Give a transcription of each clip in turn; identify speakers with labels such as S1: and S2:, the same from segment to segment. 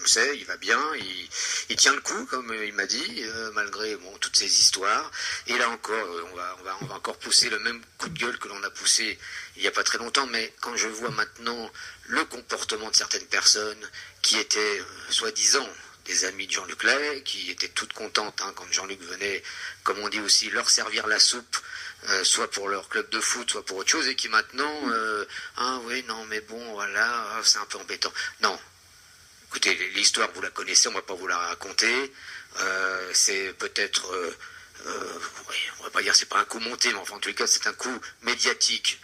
S1: le sais, il va bien, il tient le coup, comme il m'a dit, malgré bon, toutes ces histoires. Et là encore, on va encore pousser le même coup de gueule que l'on a poussé il n'y a pas très longtemps, mais quand je vois maintenant le comportement de certaines personnes qui étaient, soi-disant, des amis de Jean-Luc Lahaye, qui étaient toutes contentes quand Jean-Luc venait, comme on dit aussi, leur servir la soupe, soit pour leur club de foot, soit pour autre chose, et qui maintenant, ah oui, non, mais bon, voilà, c'est un peu embêtant. Non, écoutez, l'histoire, vous la connaissez, on ne va pas vous la raconter. C'est peut-être, oui, on va pas dire c'est pas un coup monté, mais enfin en tous les cas c'est un coup médiatique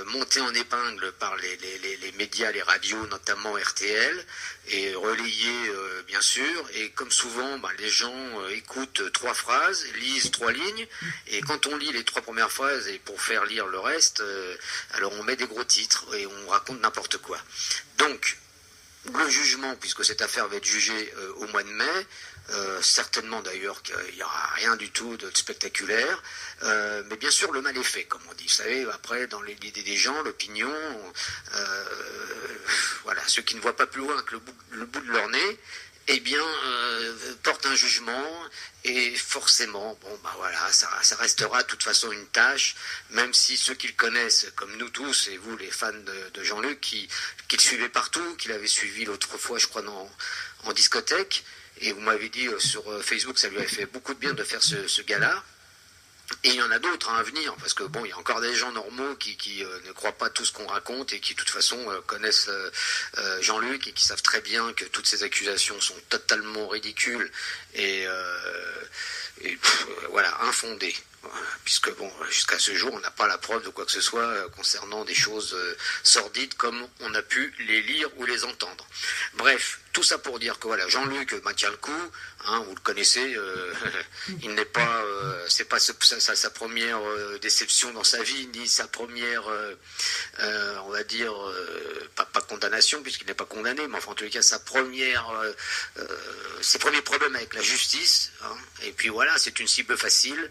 S1: monté en épingle par les médias, les radios, notamment RTL, et relayé bien sûr. Et comme souvent, les gens écoutent 3 phrases, lisent 3 lignes, et quand on lit les 3 premières phrases et pour faire lire le reste, alors on met des gros titres et on raconte n'importe quoi. Donc le jugement, puisque cette affaire va être jugée au mois de mai, certainement d'ailleurs qu'il n'y aura rien du tout de spectaculaire, mais bien sûr le mal est fait, comme on dit. Vous savez, après, dans l'idée des gens, l'opinion, voilà, ceux qui ne voient pas plus loin que le bout de leur nez, eh bien, portent un jugement, et forcément, bon, voilà, ça restera de toute façon une tâche, même si ceux qui le connaissent, comme nous tous, et vous les fans de Jean-Luc, qui le suivaient partout, qui l'avaient suivi l'autre fois, je crois, en discothèque, et vous m'avez dit sur Facebook, ça lui avait fait beaucoup de bien de faire ce gala. Et il y en a d'autres à venir, parce que bon, il y a encore des gens normaux qui ne croient pas tout ce qu'on raconte et qui de toute façon connaissent Jean-Luc et qui savent très bien que toutes ces accusations sont totalement ridicules et voilà, infondées. Puisque bon, jusqu'à ce jour, on n'a pas la preuve de quoi que ce soit concernant des choses sordides comme on a pu les lire ou les entendre. Bref, tout ça pour dire que voilà, Jean-Luc tient le coup, vous le connaissez, il n'est pas, c'est pas sa première déception dans sa vie, ni sa première, on va dire, pas condamnation, puisqu'il n'est pas condamné, mais enfin en tous les cas sa première, ses premiers problèmes avec la justice, et puis voilà, c'est une cible facile,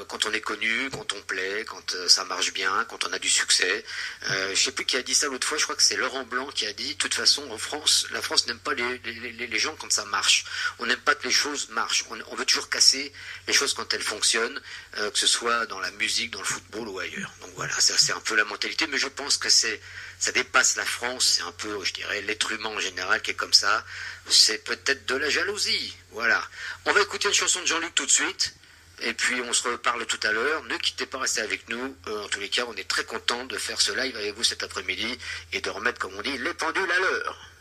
S1: quand on est connu, quand on plaît, quand ça marche bien, quand on a du succès. Je sais plus qui a dit ça l'autre fois, je crois que c'est Laurent Blanc qui a dit, de toute façon en France, la France n'aime pas les gens quand ça marche. On n'aime pas que les choses marchent. On veut toujours casser les choses quand elles fonctionnent, que ce soit dans la musique, dans le football ou ailleurs. Donc voilà, ça c'est un peu la mentalité, mais je pense que ça dépasse la France, c'est un peu, je dirais, l'être humain en général qui est comme ça. C'est peut-être de la jalousie. Voilà. On va écouter une chanson de Jean-Luc tout de suite. Et puis on se reparle tout à l'heure. Ne quittez pas, restez avec nous. En tous les cas, on est très content de faire ce live avec vous cet après-midi et de remettre, comme on dit, les pendules à l'heure.